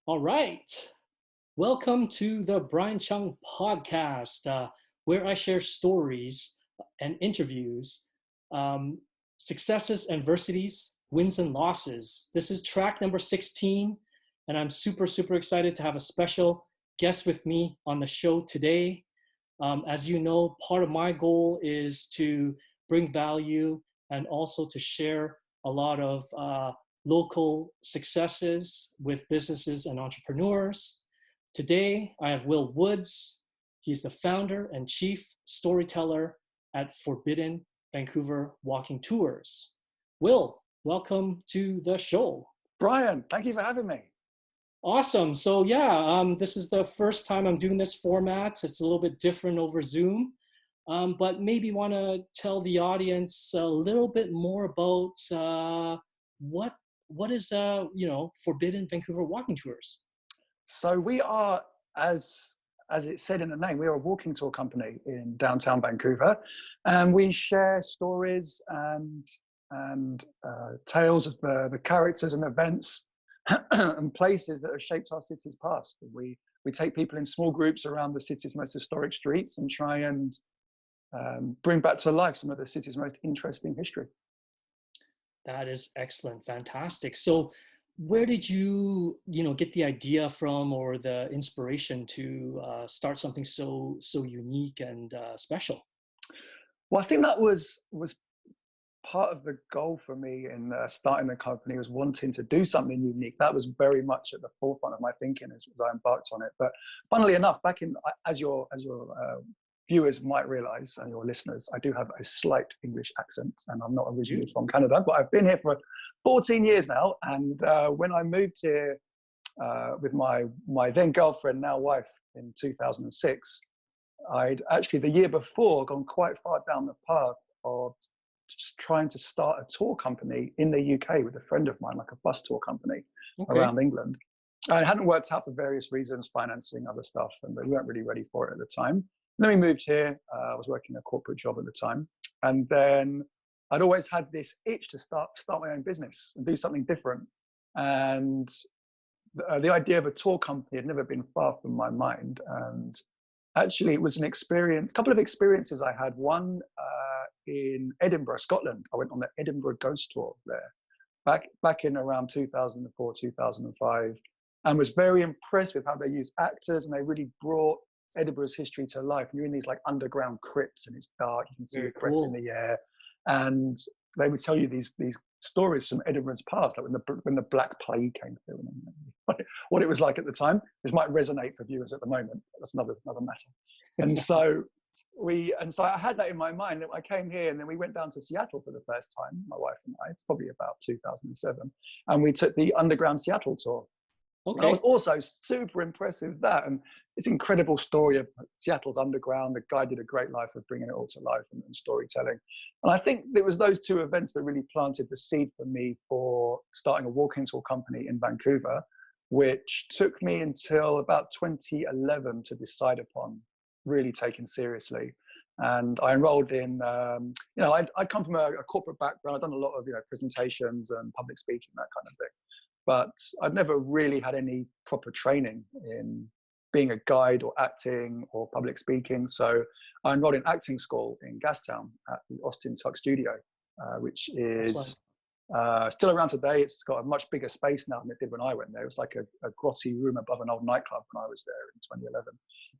All right. Welcome to the Brian Chung podcast, where I share stories and interviews, um, successes, adversities, wins, and losses. This is track number 16, and I'm super excited to have a special guest with me on the show today. As you know, part of my goal is to bring value and also to share a lot of local successes with businesses and entrepreneurs. Today, I have Will Woods. He's the founder and chief storyteller at Forbidden Vancouver Walking Tours. Will, welcome to the show. Brian, thank you for having me. Awesome. So yeah, this is the first time I'm doing this format. It's a little bit different over Zoom, but maybe want to tell the audience a little bit more about what is Forbidden Vancouver Walking Tours. So we are, as it said in the name, we are a walking tour company in downtown Vancouver, and we share stories and tales of the characters and events and places that have shaped our city's past. We take people in small groups around the city's most historic streets and try and bring back to life some of the city's most interesting history. That is excellent, fantastic. So, where did you get the idea from or the inspiration to start something so unique and special? Well, I think that was part of the goal for me in starting the company, was wanting to do something unique. That was very much at the forefront of my thinking as I embarked on it. But funnily enough, back in, as your viewers might realize, and your listeners, I do have a slight English accent, and I'm not originally from Canada, but I've been here for 14 years now. And when I moved here with my then girlfriend, now wife, in 2006, I'd actually the year before gone quite far down the path of just trying to start a tour company in the UK with a friend of mine, like a bus tour company around England. And it hadn't worked out for various reasons, financing, other stuff, and we weren't really ready for it at the time. And then we moved here. I was working a corporate job at the time. And then I'd always had this itch to start my own business and do something different. And the idea of a tour company had never been far from my mind. And actually, it was a couple of experiences I had. One in Edinburgh, Scotland. I went on the Edinburgh Ghost Tour there back in around 2004, 2005, and was very impressed with how they used actors, and they really brought Edinburgh's history to life. And you're in these like underground crypts, and it's dark. You can see the breath in the air, and they would tell you these stories from Edinburgh's past, like when the Black Plague came through, and what it was like at the time. This might resonate for viewers at the moment. That's another matter. And so I had that in my mind. I came here, and then we went down to Seattle for the first time, my wife and I. It's probably about 2007, and we took the Underground Seattle tour. Okay. I was also super impressed with that, and this incredible story of Seattle's underground. The guy did a great life of bringing it all to life and storytelling. And I think it was those two events that really planted the seed for me for starting a walking tour company in Vancouver, which took me until about 2011 to decide upon really taking seriously. And I enrolled in, I come from a corporate background. I've done a lot of, presentations and public speaking, that kind of thing. But I'd never really had any proper training in being a guide or acting or public speaking. So I enrolled in acting school in Gastown at the Austin Tuck Studio, which is still around today. It's got a much bigger space now than it did when I went there. It was like a grotty room above an old nightclub when I was there in 2011.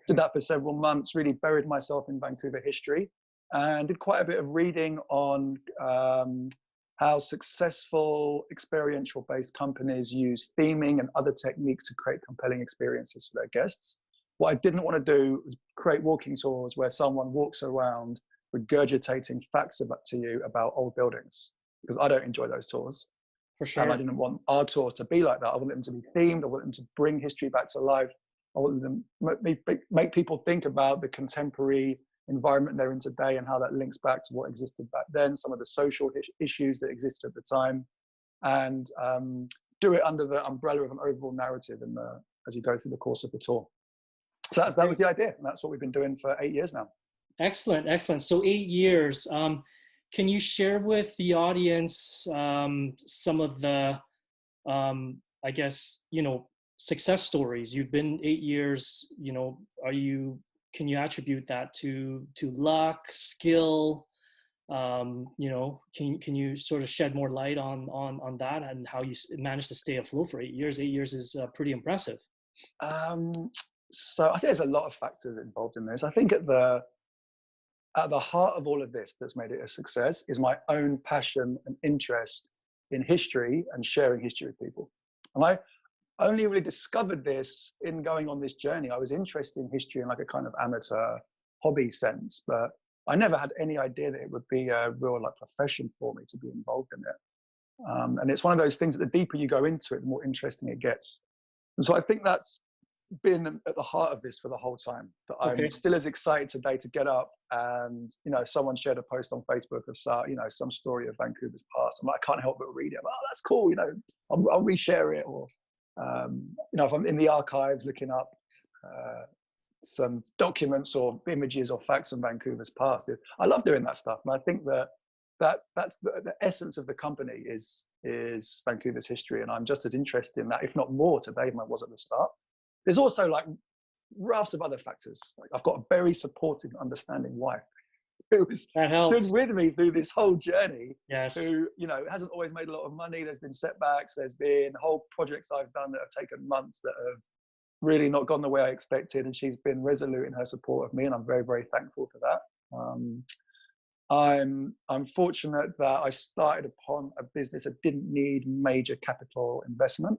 Did that for several months, really buried myself in Vancouver history, and did quite a bit of reading on how successful experiential-based companies use theming and other techniques to create compelling experiences for their guests. What I didn't want to do was create walking tours where someone walks around regurgitating facts to you about old buildings, because I don't enjoy those tours. For sure. And I didn't want our tours to be like that. I wanted them to be themed. I wanted them to bring history back to life. I wanted them to make people think about the contemporary environment they're in today and how that links back to what existed back then, some of the social issues that existed at the time, and do it under the umbrella of an overall narrative as you go through the course of the tour. So that was the idea, and that's what we've been doing for 8 years now. Excellent. So 8 years. Can you share with the audience some of the, success stories? You've been 8 years, can you attribute that to luck, skill? Can you sort of shed more light on that and how you managed to stay afloat for 8 years? 8 years is pretty impressive. Um, so I think there's a lot of factors involved in this. I think at the heart of all of this that's made it a success is my own passion and interest in history and sharing history with people. And I only really discovered this in going on this journey. I was interested in history in like a kind of amateur hobby sense, but I never had any idea that it would be a real like profession for me to be involved in it. And it's one of those things that the deeper you go into it, the more interesting it gets. And so I think that's been at the heart of this for the whole time, that I'm Okay. still as excited today to get up and, someone shared a post on Facebook of some story of Vancouver's past. I can't help but read it. Oh, that's cool. I'll reshare it. Or, if I'm in the archives looking up some documents or images or facts from Vancouver's past, I love doing that stuff. And I think that's the essence of the company is Vancouver's history. And I'm just as interested in that, if not more today than I was at the start. There's also like rafts of other factors. Like I've got a very supportive, understanding wife who has stood with me through this whole journey. Yes. Who, hasn't always made a lot of money. There's been setbacks. There's been whole projects I've done that have taken months that have really not gone the way I expected. And she's been resolute in her support of me. And I'm very, very thankful for that. I'm fortunate that I started upon a business that didn't need major capital investment.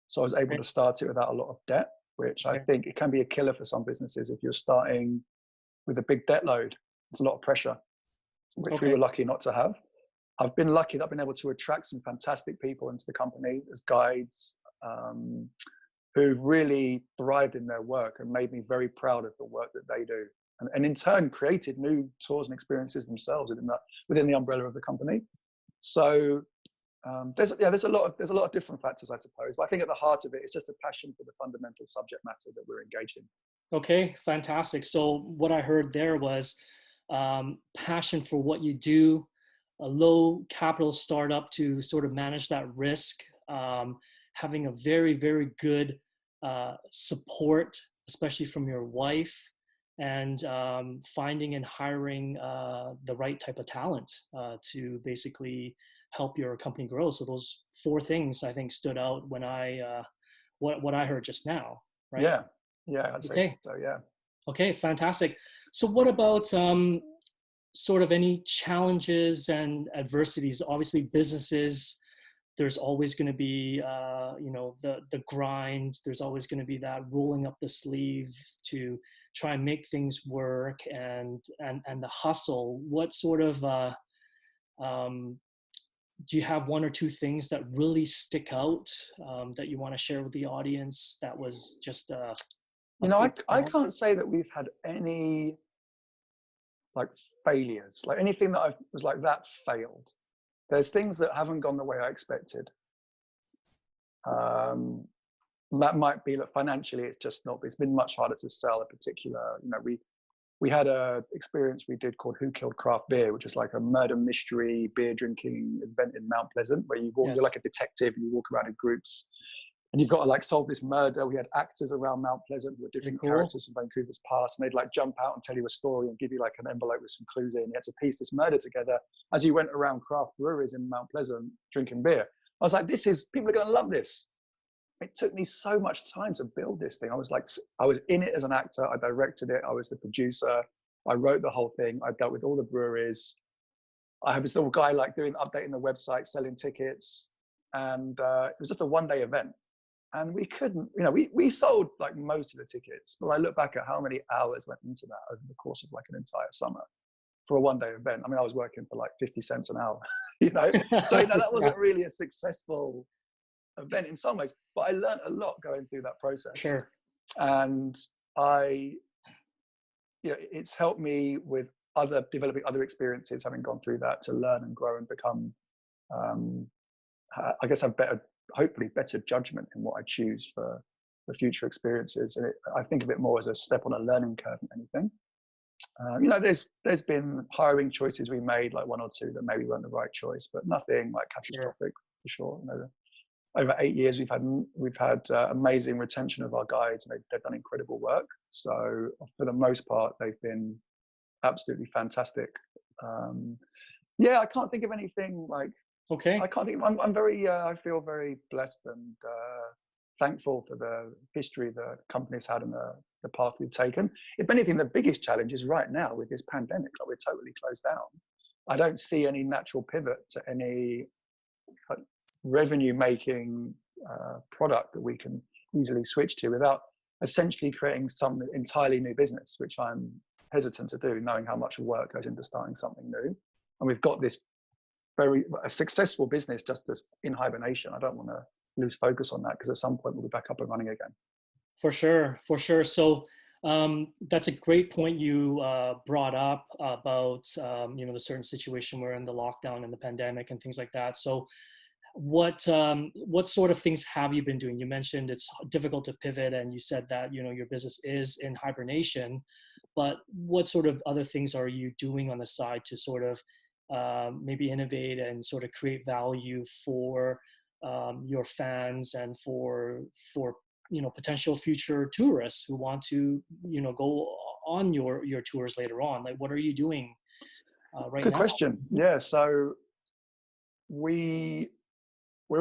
So I was able to start it without a lot of debt, which I think it can be a killer for some businesses if you're starting with a big debt load. It's a lot of pressure, which we were lucky not to have. I've been lucky that I've been able to attract some fantastic people into the company as guides who really thrived in their work and made me very proud of the work that they do. And in turn created new tours and experiences themselves within the umbrella of the company. So there's a lot of different factors, I suppose, but I think at the heart of it, it's just a passion for the fundamental subject matter that we're engaged in. Okay, fantastic. So what I heard there was passion for what you do, a low capital startup to sort of manage that risk, having a very, very good support, especially from your wife, and finding and hiring the right type of talent to basically help your company grow. So those 4 things I think stood out when what I heard just now, right? Yeah, I'd say so, yeah. Okay, fantastic. So what about sort of any challenges and adversities? Obviously businesses, there's always going to be the grind. There's always going to be that rolling up the sleeve to try and make things work, and the hustle. What sort of do you have 1 or 2 things that really stick out that you want to share with the audience? That was just I can't say that we've had any like failures, like anything that I was like that failed. There's things that haven't gone the way I expected. That might be that financially it's been much harder to sell a particular, we had a experience we did called Who Killed Craft Beer, which is like a murder mystery beer drinking event in Mount Pleasant, where you're like a detective and you walk around in groups and you've got to like solve this murder. We had actors around Mount Pleasant who were different characters from Vancouver's past, and they'd like jump out and tell you a story and give you like an envelope with some clues in. You had to piece this murder together as you went around craft breweries in Mount Pleasant drinking beer. I was like, people are going to love this. It took me so much time to build this thing. I was in it as an actor. I directed it. I was the producer. I wrote the whole thing. I dealt with all the breweries. I was the guy like updating the website, selling tickets. And it was just a 1-day event. And we couldn't, we sold like most of the tickets, but I look back at how many hours went into that over the course of like an entire summer for a 1-day event. I mean, I was working for like 50 cents an hour, So, that wasn't really a successful event in some ways, but I learned a lot going through that process. Sure. And it's helped me with developing other experiences, having gone through that, to learn and grow and become, I guess, hopefully better judgment in what I choose for future experiences. And I think of it more as a step on a learning curve than anything. There's been hiring choices we made, like 1 or 2 that maybe weren't the right choice, but nothing like catastrophic for sure. over 8 years, we've had amazing retention of our guides, and they've done incredible work. So for the most part, they've been absolutely fantastic. Yeah, I can't think of anything like Okay. I can't think. I'm very. I feel very blessed and thankful for the history the company's had and the path we've taken. If anything, the biggest challenge is right now with this pandemic. Like, we're totally closed down. I don't see any natural pivot to any revenue-making product that we can easily switch to without essentially creating some entirely new business, which I'm hesitant to do, knowing how much work goes into starting something new. And we've got this a successful business just as in hibernation. I don't want to lose focus on that, because at some point we'll be back up and running again. For sure, for sure. So that's a great point you brought up about the certain situation we're in, the lockdown and the pandemic and things like that. So what sort of things have you been doing? You mentioned it's difficult to pivot, and you said that your business is in hibernation. But what sort of other things are you doing on the side to sort of maybe innovate and sort of create value for your fans and for potential future tourists who want to go on your tours later on? Like, what are you doing right Good now? question. Yeah, so we're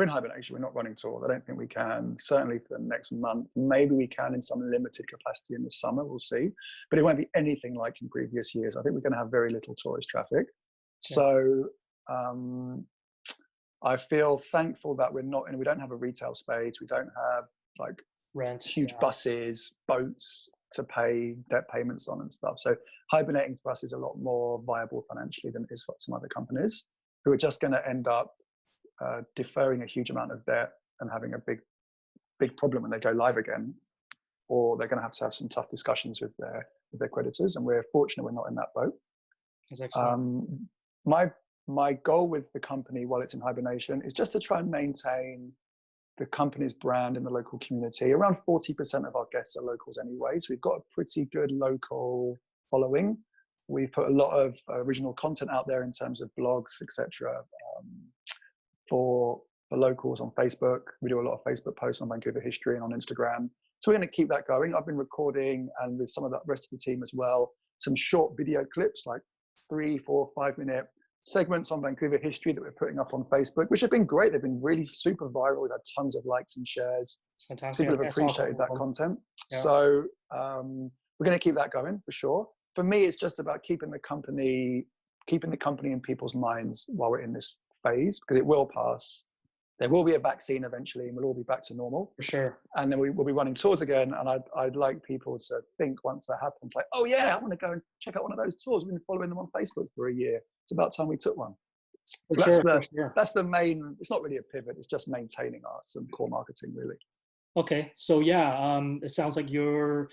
in hibernation. We're not running tours. I don't think we can, certainly for the next month. Maybe we can in some limited capacity in the summer, we'll see. But it won't be anything like in previous years. I think we're going to have very little tourist traffic. Okay. So I feel thankful that we don't have a retail space. We don't have like Rent, huge buses, boats to pay debt payments on and stuff. So hibernating for us is a lot more viable financially than it is for some other companies who are just going to end up deferring a huge amount of debt and having a big problem when they go live again, or they're going to have some tough discussions with their creditors. And we're fortunate we're not in that boat. That's excellent. My goal with the company while it's in hibernation is just to try and maintain the company's brand in the local community. Around 40% of our guests are locals anyway, so we've got a pretty good local following. We put a lot of original content out there in terms of blogs, etc. For locals on Facebook. We do a lot of Facebook posts on Vancouver history and on Instagram. So we're going to keep that going. I've been recording, and with some of the rest of the team as well, some short video clips, like 3, 4, 5-minute segments on Vancouver history that we're putting up on Facebook, which have been great. They've been really super viral. We've had tons of likes and shares. Fantastic. People have appreciated that content. Yeah. So we're going to keep that going for sure. For me, it's just about keeping the company in people's minds while we're in this phase, because it will pass. There will be a vaccine eventually, and we'll all be back to normal. For sure. And then we'll be running tours again. And I'd like people to think, once that happens, like, oh yeah, I want to go and check out one of those tours. We've been following them on Facebook for a year. It's about time we took one. So that's the main. It's not really a pivot. It's just maintaining some core marketing, really. Okay, so yeah, it sounds like you're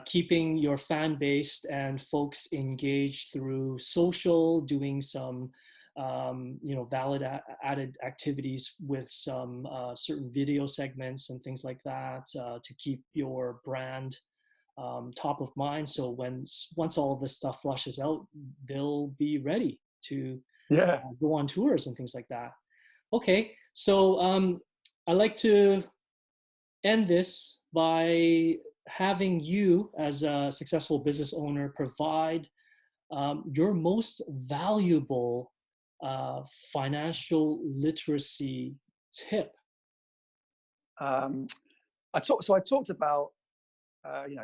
keeping your fan base and folks engaged through social, doing some valid added activities with some certain video segments and things like that to keep your brand top of mind. So once all of this stuff flushes out, they'll be ready to go on tours and things like that. Okay, so I like to end this by having you, as a successful business owner, provide your most valuable financial literacy tip. I talked about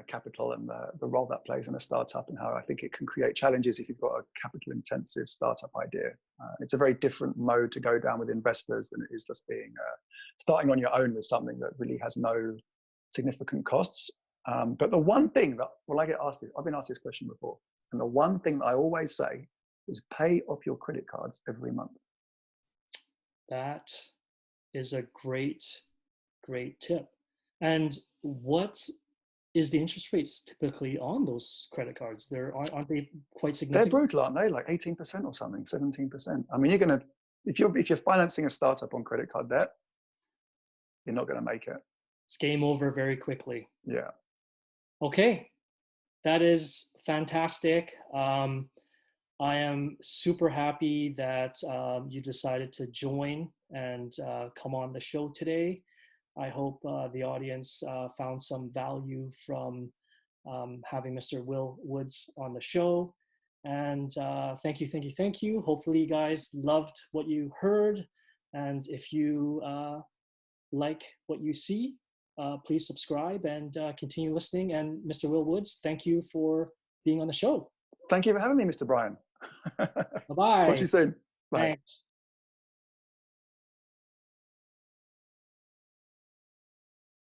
capital and the role that plays in a startup, and how I think it can create challenges if you've got a capital intensive startup idea. It's a very different mode to go down with investors than it is just being starting on your own with something that really has no significant costs. But the one thing that, I get asked this, I've been asked this question before, and the one thing that I always say is pay off your credit cards every month. That is a great tip. And what is the interest rates typically on those credit cards? Aren't they quite significant? They're brutal, aren't they? Like 18% or something, 17%. I mean, if you're financing a startup on credit card debt, you're not going to make it. It's game over very quickly. Yeah. Okay, that is fantastic. I am super happy that you decided to join and come on the show today. I hope the audience found some value from having Mr. Will Woods on the show. And thank you, thank you, thank you. Hopefully, you guys loved what you heard. And if you like what you see, please subscribe and continue listening. And Mr. Will Woods, thank you for being on the show. Thank you for having me, Mr. Brian. Talk to you Bye-bye. soon. Bye. Thanks.